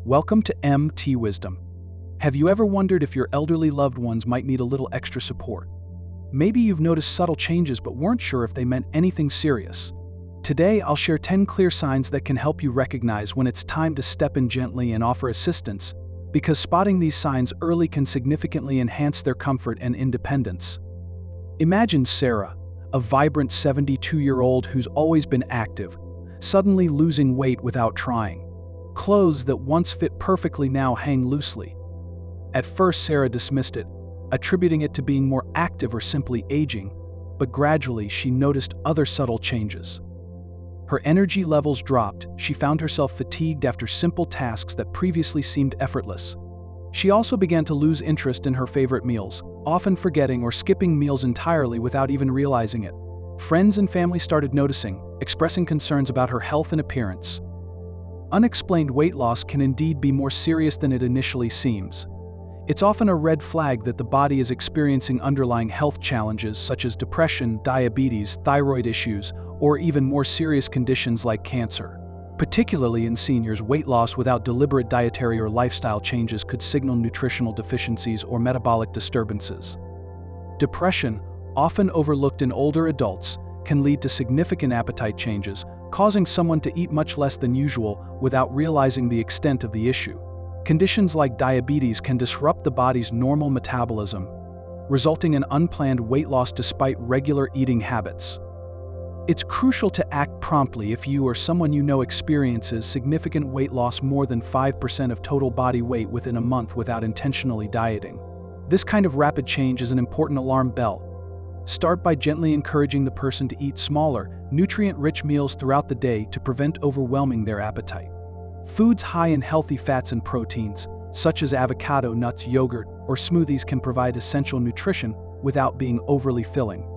Welcome to mtwisdom. Have you ever wondered if your elderly loved ones might need a little extra support? Maybe you've noticed subtle changes but weren't sure if they meant anything serious. Today, I'll share 10 clear signs that can help you recognize when it's time to step in gently and offer assistance, because spotting these signs early can significantly enhance their comfort and independence. Imagine Sarah, a vibrant 72-year-old who's always been active, suddenly losing weight without trying. Clothes that once fit perfectly now hang loosely. At first, Sarah dismissed it, attributing it to being more active or simply aging, but gradually she noticed other subtle changes. Her energy levels dropped, she found herself fatigued after simple tasks that previously seemed effortless. She also began to lose interest in her favorite meals, often forgetting or skipping meals entirely without even realizing it. Friends and family started noticing, expressing concerns about her health and appearance. Unexplained weight loss can indeed be more serious than it initially seems. It's often a red flag that the body is experiencing underlying health challenges such as depression, diabetes, thyroid issues, or even more serious conditions like cancer. Particularly in seniors, weight loss without deliberate dietary or lifestyle changes could signal nutritional deficiencies or metabolic disturbances. Depression, often overlooked in older adults, can lead to significant appetite changes, causing someone to eat much less than usual without realizing the extent of the issue. Conditions like diabetes can disrupt the body's normal metabolism, resulting in unplanned weight loss despite regular eating habits. It's crucial to act promptly if you or someone you know experiences significant weight loss more than 5% of total body weight within a month without intentionally dieting. This kind of rapid change is an important alarm bell. Start by gently encouraging the person to eat smaller, nutrient-rich meals throughout the day to prevent overwhelming their appetite. Foods high in healthy fats and proteins, such as avocado, nuts, yogurt, or smoothies can provide essential nutrition without being overly filling.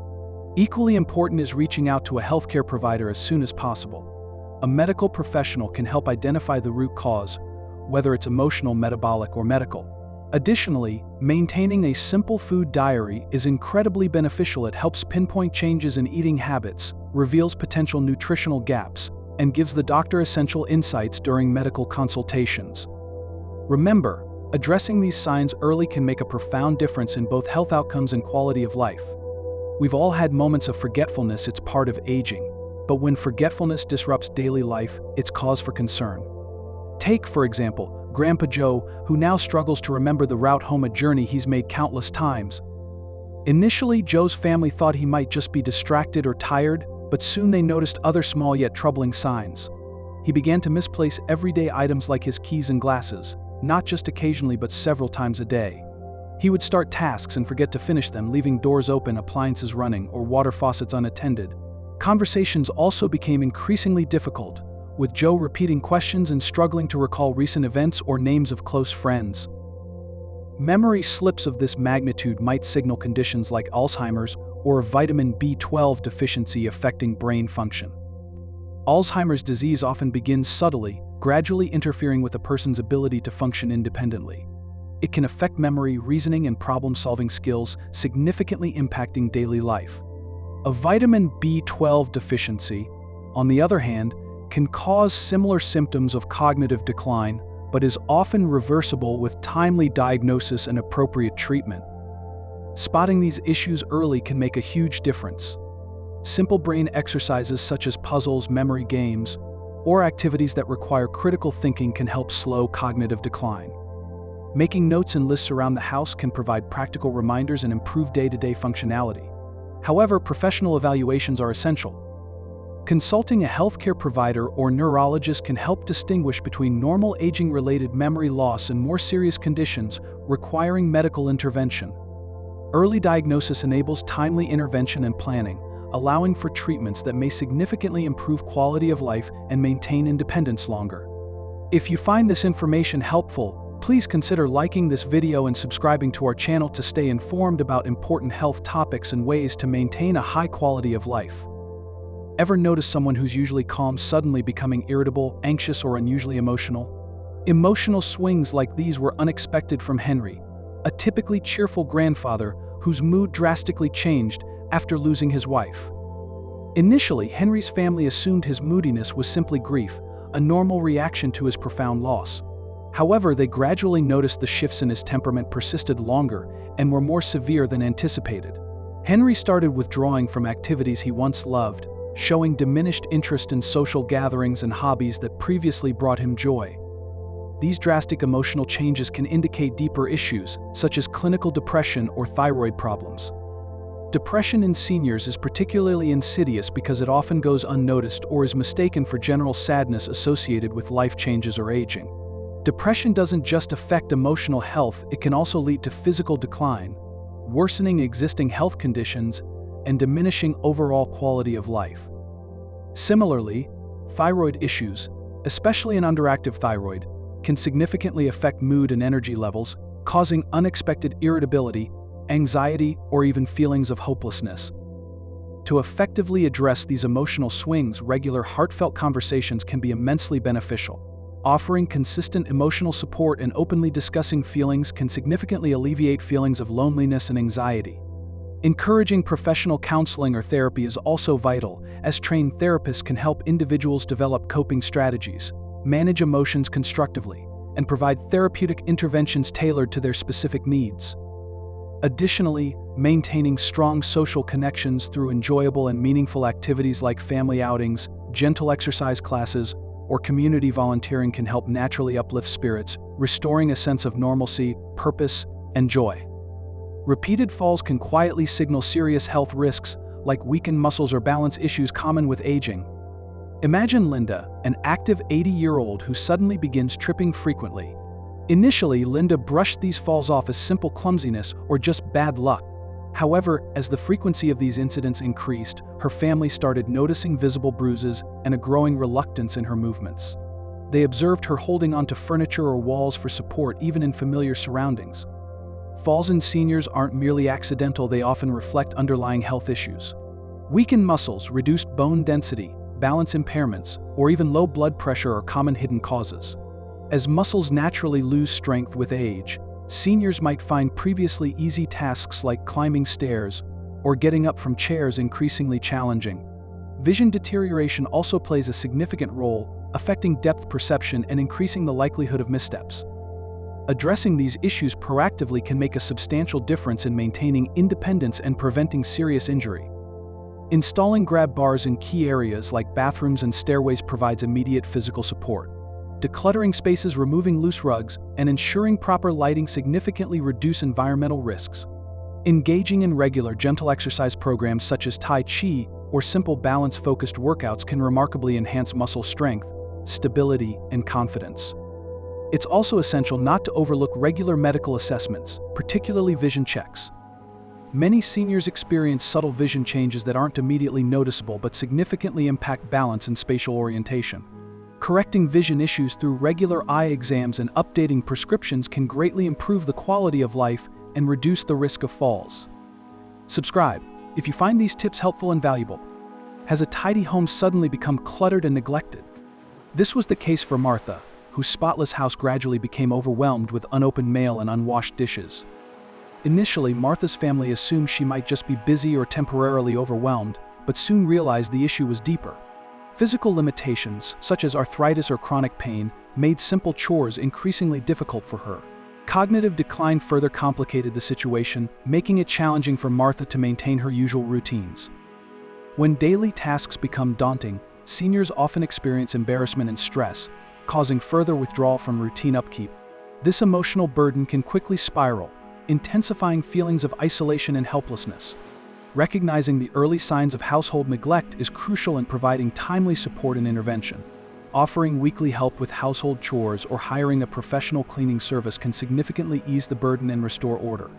Equally important is reaching out to a healthcare provider as soon as possible. A medical professional can help identify the root cause, whether it's emotional, metabolic, or medical. Additionally, maintaining a simple food diary is incredibly beneficial. It helps pinpoint changes in eating habits, reveals potential nutritional gaps, and gives the doctor essential insights during medical consultations. Remember, addressing these signs early can make a profound difference in both health outcomes and quality of life. We've all had moments of forgetfulness, it's part of aging. But when forgetfulness disrupts daily life, it's cause for concern. Take, for example, Grandpa Joe, who now struggles to remember the route home, a journey he's made countless times. Initially, Joe's family thought he might just be distracted or tired, but soon they noticed other small yet troubling signs. He began to misplace everyday items like his keys and glasses, not just occasionally but several times a day. He would start tasks and forget to finish them, leaving doors open, appliances running, or water faucets unattended. Conversations also became increasingly difficult, with Joe repeating questions and struggling to recall recent events or names of close friends. Memory slips of this magnitude might signal conditions like Alzheimer's or vitamin B12 deficiency affecting brain function. Alzheimer's disease often begins subtly, gradually interfering with a person's ability to function independently. It can affect memory, reasoning, and problem-solving skills, significantly impacting daily life. A vitamin B12 deficiency, on the other hand, can cause similar symptoms of cognitive decline, but is often reversible with timely diagnosis and appropriate treatment. Spotting these issues early can make a huge difference. Simple brain exercises such as puzzles, memory games, or activities that require critical thinking can help slow cognitive decline. Making notes and lists around the house can provide practical reminders and improve day-to-day functionality. However, professional evaluations are essential. Consulting a healthcare provider or neurologist can help distinguish between normal aging-related memory loss and more serious conditions requiring medical intervention. Early diagnosis enables timely intervention and planning, allowing for treatments that may significantly improve quality of life and maintain independence longer. If you find this information helpful, please consider liking this video and subscribing to our channel to stay informed about important health topics and ways to maintain a high quality of life. Ever notice someone who's usually calm suddenly becoming irritable, anxious, or unusually emotional? Emotional swings like these were unexpected from Henry, a typically cheerful grandfather whose mood drastically changed after losing his wife. Initially, Henry's family assumed his moodiness was simply grief, a normal reaction to his profound loss. However, they gradually noticed the shifts in his temperament persisted longer and were more severe than anticipated. Henry started withdrawing from activities he once loved, showing diminished interest in social gatherings and hobbies that previously brought him joy. These drastic emotional changes can indicate deeper issues, such as clinical depression or thyroid problems. Depression in seniors is particularly insidious because it often goes unnoticed or is mistaken for general sadness associated with life changes or aging. Depression doesn't just affect emotional health, it can also lead to physical decline, worsening existing health conditions, and diminishing overall quality of life. Similarly, thyroid issues, especially an underactive thyroid, can significantly affect mood and energy levels, causing unexpected irritability, anxiety, or even feelings of hopelessness. To effectively address these emotional swings, regular heartfelt conversations can be immensely beneficial. Offering consistent emotional support and openly discussing feelings can significantly alleviate feelings of loneliness and anxiety. Encouraging professional counseling or therapy is also vital, as trained therapists can help individuals develop coping strategies, manage emotions constructively, and provide therapeutic interventions tailored to their specific needs. Additionally, maintaining strong social connections through enjoyable and meaningful activities like family outings, gentle exercise classes, or community volunteering can help naturally uplift spirits, restoring a sense of normalcy, purpose, and joy. Repeated falls can quietly signal serious health risks, like weakened muscles or balance issues common with aging. Imagine Linda, an active 80-year-old who suddenly begins tripping frequently. Initially, Linda brushed these falls off as simple clumsiness or just bad luck. However, as the frequency of these incidents increased, her family started noticing visible bruises and a growing reluctance in her movements. They observed her holding onto furniture or walls for support even in familiar surroundings. Falls in seniors aren't merely accidental, they often reflect underlying health issues. Weakened muscles, reduced bone density, balance impairments, or even low blood pressure are common hidden causes. As muscles naturally lose strength with age, seniors might find previously easy tasks like climbing stairs or getting up from chairs increasingly challenging. Vision deterioration also plays a significant role, affecting depth perception and increasing the likelihood of missteps. Addressing these issues proactively can make a substantial difference in maintaining independence and preventing serious injury. Installing grab bars in key areas like bathrooms and stairways provides immediate physical support. Decluttering spaces, removing loose rugs, and ensuring proper lighting significantly reduce environmental risks. Engaging in regular gentle exercise programs such as Tai Chi or simple balance-focused workouts can remarkably enhance muscle strength, stability, and confidence. It's also essential not to overlook regular medical assessments, particularly vision checks. Many seniors experience subtle vision changes that aren't immediately noticeable but significantly impact balance and spatial orientation. Correcting vision issues through regular eye exams and updating prescriptions can greatly improve the quality of life and reduce the risk of falls. Subscribe if you find these tips helpful and valuable. Has a tidy home suddenly become cluttered and neglected? This was the case for Martha, whose spotless house gradually became overwhelmed with unopened mail and unwashed dishes. Initially, Martha's family assumed she might just be busy or temporarily overwhelmed, but soon realized the issue was deeper. Physical limitations, such as arthritis or chronic pain, made simple chores increasingly difficult for her. Cognitive decline further complicated the situation, making it challenging for Martha to maintain her usual routines. When daily tasks become daunting, seniors often experience embarrassment and stress, causing further withdrawal from routine upkeep. This emotional burden can quickly spiral, intensifying feelings of isolation and helplessness. Recognizing the early signs of household neglect is crucial in providing timely support and intervention. Offering weekly help with household chores or hiring a professional cleaning service can significantly ease the burden and restore order.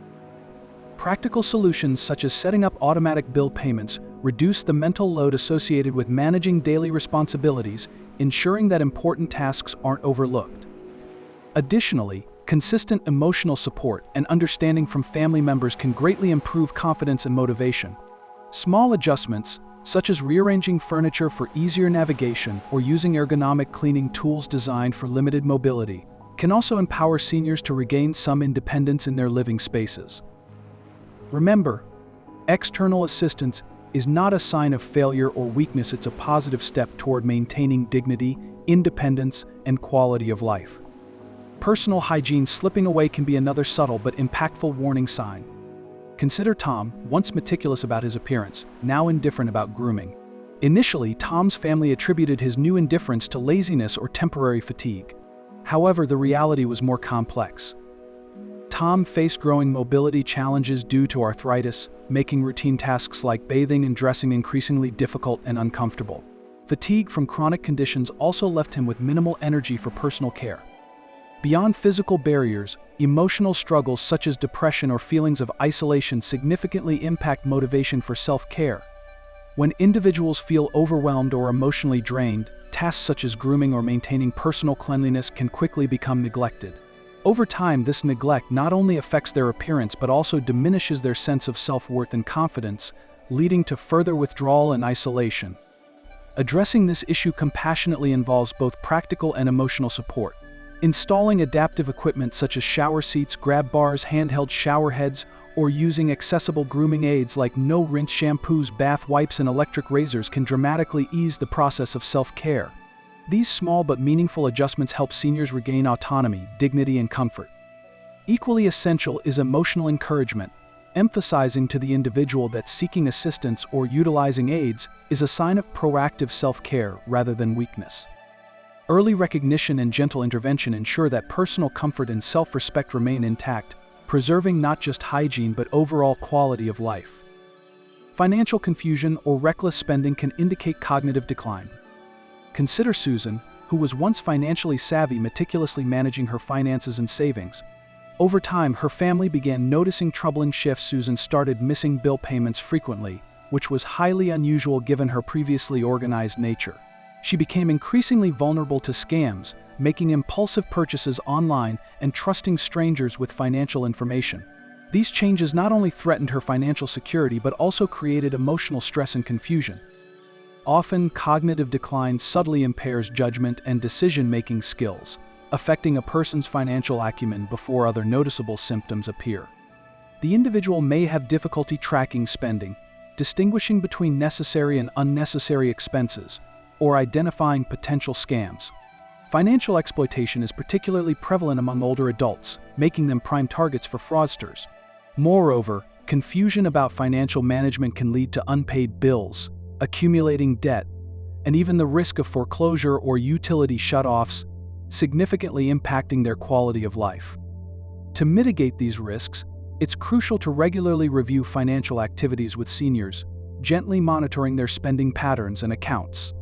Practical solutions such as setting up automatic bill payments reduce the mental load associated with managing daily responsibilities, ensuring that important tasks aren't overlooked. Additionally, consistent emotional support and understanding from family members can greatly improve confidence and motivation. Small adjustments, such as rearranging furniture for easier navigation or using ergonomic cleaning tools designed for limited mobility, can also empower seniors to regain some independence in their living spaces. Remember, external assistance is not a sign of failure or weakness, it's a positive step toward maintaining dignity, independence, and quality of life. Personal hygiene slipping away can be another subtle but impactful warning sign. Consider Tom, once meticulous about his appearance, now indifferent about grooming. Initially, Tom's family attributed his new indifference to laziness or temporary fatigue. However, the reality was more complex. Tom faced growing mobility challenges due to arthritis, making routine tasks like bathing and dressing increasingly difficult and uncomfortable. Fatigue from chronic conditions also left him with minimal energy for personal care. Beyond physical barriers, emotional struggles such as depression or feelings of isolation significantly impact motivation for self-care. When individuals feel overwhelmed or emotionally drained, tasks such as grooming or maintaining personal cleanliness can quickly become neglected. Over time, this neglect not only affects their appearance but also diminishes their sense of self-worth and confidence, leading to further withdrawal and isolation. Addressing this issue compassionately involves both practical and emotional support. Installing adaptive equipment such as shower seats, grab bars, handheld shower heads, or using accessible grooming aids like no-rinse shampoos, bath wipes, and electric razors can dramatically ease the process of self-care. These small but meaningful adjustments help seniors regain autonomy, dignity, and comfort. Equally essential is emotional encouragement, emphasizing to the individual that seeking assistance or utilizing aids is a sign of proactive self-care rather than weakness. Early recognition and gentle intervention ensure that personal comfort and self-respect remain intact, preserving not just hygiene but overall quality of life. Financial confusion or reckless spending can indicate cognitive decline. Consider Susan, who was once financially savvy, meticulously managing her finances and savings. Over time, her family began noticing troubling shifts. Susan started missing bill payments frequently, which was highly unusual given her previously organized nature. She became increasingly vulnerable to scams, making impulsive purchases online and trusting strangers with financial information. These changes not only threatened her financial security but also created emotional stress and confusion. Often, cognitive decline subtly impairs judgment and decision-making skills, affecting a person's financial acumen before other noticeable symptoms appear. The individual may have difficulty tracking spending, distinguishing between necessary and unnecessary expenses, or identifying potential scams. Financial exploitation is particularly prevalent among older adults, making them prime targets for fraudsters. Moreover, confusion about financial management can lead to unpaid bills, accumulating debt, and even the risk of foreclosure or utility shutoffs, significantly impacting their quality of life. To mitigate these risks, it's crucial to regularly review financial activities with seniors, gently monitoring their spending patterns and accounts.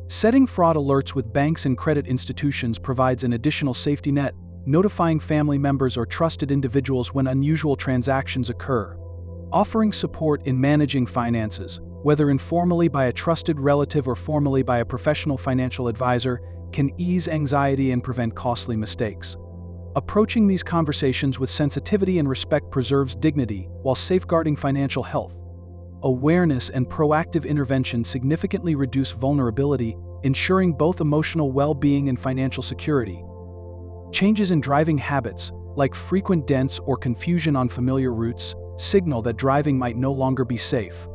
Setting fraud alerts with banks and credit institutions provides an additional safety net, notifying family members or trusted individuals when unusual transactions occur. Offering support in managing finances, whether informally by a trusted relative or formally by a professional financial advisor, can ease anxiety and prevent costly mistakes. Approaching these conversations with sensitivity and respect preserves dignity while safeguarding financial health. Awareness and proactive intervention significantly reduce vulnerability, ensuring both emotional well-being and financial security. Changes in driving habits, like frequent dents or confusion on familiar routes, signal that driving might no longer be safe.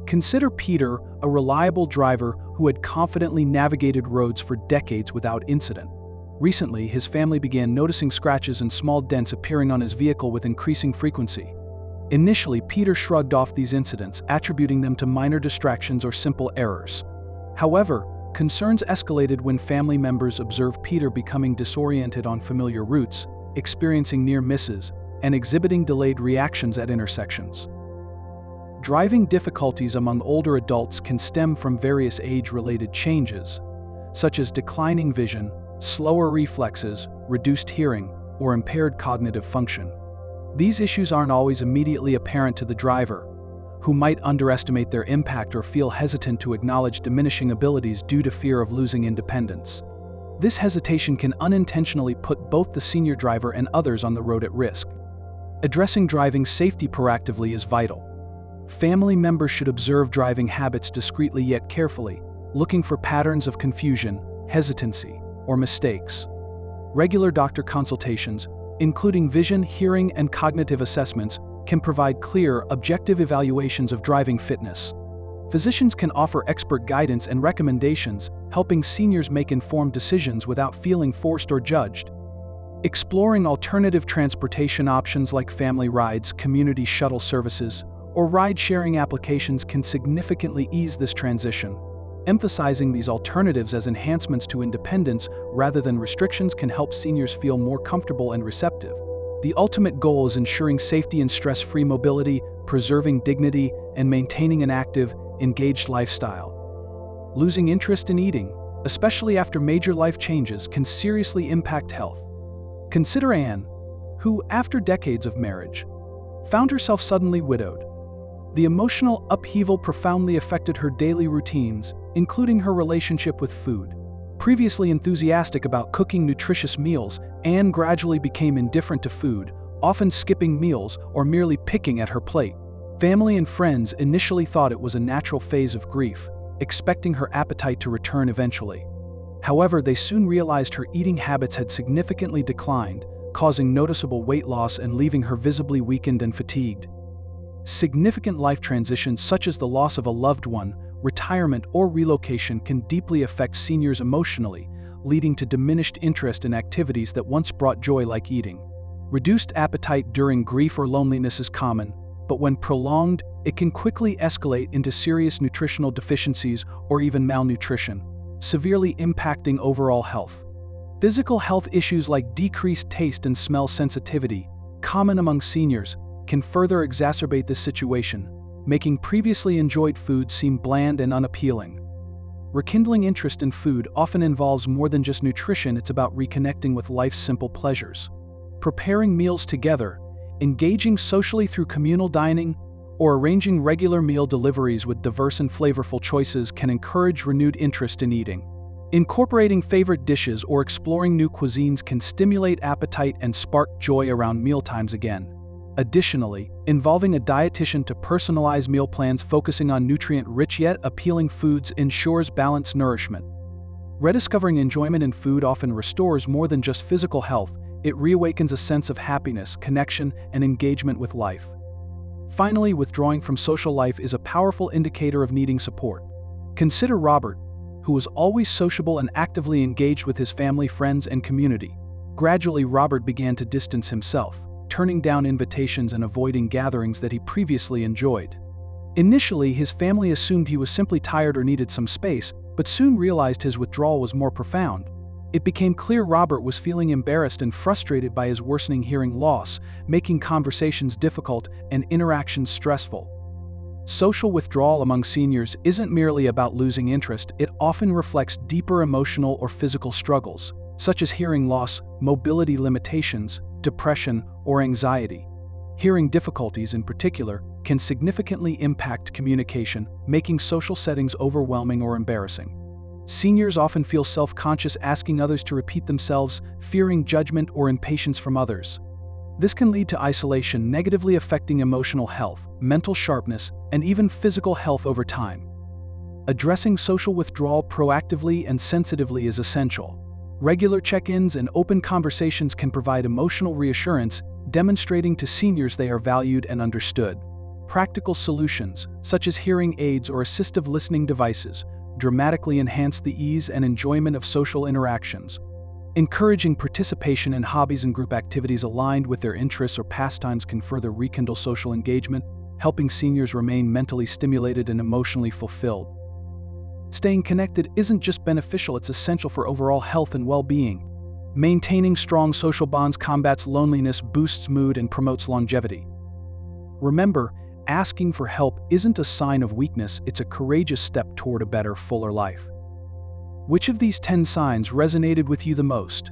Consider Peter, a reliable driver who had confidently navigated roads for decades without incident. Recently, his family began noticing scratches and small dents appearing on his vehicle with increasing frequency. Initially, Peter shrugged off these incidents, attributing them to minor distractions or simple errors. However, concerns escalated when family members observed Peter becoming disoriented on familiar routes, experiencing near misses, and exhibiting delayed reactions at intersections. Driving difficulties among older adults can stem from various age-related changes, such as declining vision, slower reflexes, reduced hearing, or impaired cognitive function. These issues aren't always immediately apparent to the driver, who might underestimate their impact or feel hesitant to acknowledge diminishing abilities due to fear of losing independence. This hesitation can unintentionally put both the senior driver and others on the road at risk. Addressing driving safety proactively is vital. Family members should observe driving habits discreetly yet carefully, looking for patterns of confusion, hesitancy, or mistakes. Regular doctor consultations, including vision, hearing, and cognitive assessments, can provide clear, objective evaluations of driving fitness. Physicians can offer expert guidance and recommendations, helping seniors make informed decisions without feeling forced or judged. Exploring alternative transportation options like family rides, community shuttle services, or ride-sharing applications can significantly ease this transition. Emphasizing these alternatives as enhancements to independence rather than restrictions can help seniors feel more comfortable and receptive. The ultimate goal is ensuring safety and stress-free mobility, preserving dignity, and maintaining an active, engaged lifestyle. Losing interest in eating, especially after major life changes, can seriously impact health. Consider Anne, who, after decades of marriage, found herself suddenly widowed. The emotional upheaval profoundly affected her daily routines, including her relationship with food. Previously enthusiastic about cooking nutritious meals, Anne gradually became indifferent to food, often skipping meals or merely picking at her plate. Family and friends initially thought it was a natural phase of grief, expecting her appetite to return eventually. However, they soon realized her eating habits had significantly declined, causing noticeable weight loss and leaving her visibly weakened and fatigued. Significant life transitions such as the loss of a loved one, retirement, or relocation can deeply affect seniors emotionally, leading to diminished interest in activities that once brought joy like eating. Reduced appetite during grief or loneliness is common, but when prolonged, it can quickly escalate into serious nutritional deficiencies or even malnutrition, severely impacting overall health. Physical health issues like decreased taste and smell sensitivity, common among seniors, can further exacerbate this situation, making previously enjoyed foods seem bland and unappealing. Rekindling interest in food often involves more than just nutrition. It's about reconnecting with life's simple pleasures. Preparing meals together, engaging socially through communal dining, or arranging regular meal deliveries with diverse and flavorful choices can encourage renewed interest in eating. Incorporating favorite dishes or exploring new cuisines can stimulate appetite and spark joy around mealtimes again. Additionally, involving a dietitian to personalize meal plans focusing on nutrient-rich yet appealing foods ensures balanced nourishment. Rediscovering enjoyment in food often restores more than just physical health. It reawakens a sense of happiness, connection, and engagement with life. Finally, withdrawing from social life is a powerful indicator of needing support. Consider Robert, who was always sociable and actively engaged with his family, friends, and community. Gradually, Robert began to distance himself, turning down invitations and avoiding gatherings that he previously enjoyed. Initially, his family assumed he was simply tired or needed some space, but soon realized his withdrawal was more profound. It became clear Robert was feeling embarrassed and frustrated by his worsening hearing loss, making conversations difficult and interactions stressful. Social withdrawal among seniors isn't merely about losing interest. It often reflects deeper emotional or physical struggles, such as hearing loss, mobility limitations, depression, or anxiety. Hearing difficulties in particular can significantly impact communication, making social settings overwhelming or embarrassing. Seniors often feel self-conscious asking others to repeat themselves, fearing judgment or impatience from others. This can lead to isolation, negatively affecting emotional health, mental sharpness, and even physical health over time. Addressing social withdrawal proactively and sensitively is essential. Regular check-ins and open conversations can provide emotional reassurance, demonstrating to seniors they are valued and understood. Practical solutions, such as hearing aids or assistive listening devices, dramatically enhance the ease and enjoyment of social interactions. Encouraging participation in hobbies and group activities aligned with their interests or pastimes can further rekindle social engagement, helping seniors remain mentally stimulated and emotionally fulfilled. Staying connected isn't just beneficial, it's essential for overall health and well-being. Maintaining strong social bonds combats loneliness, boosts mood, and promotes longevity. Remember, asking for help isn't a sign of weakness, it's a courageous step toward a better, fuller life. Which of these 10 signs resonated with you the most?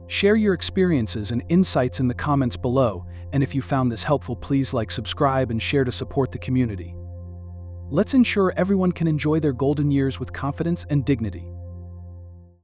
Share your experiences and insights in the comments below, and if you found this helpful, please like, subscribe, and share to support the community. Let's ensure everyone can enjoy their golden years with confidence and dignity.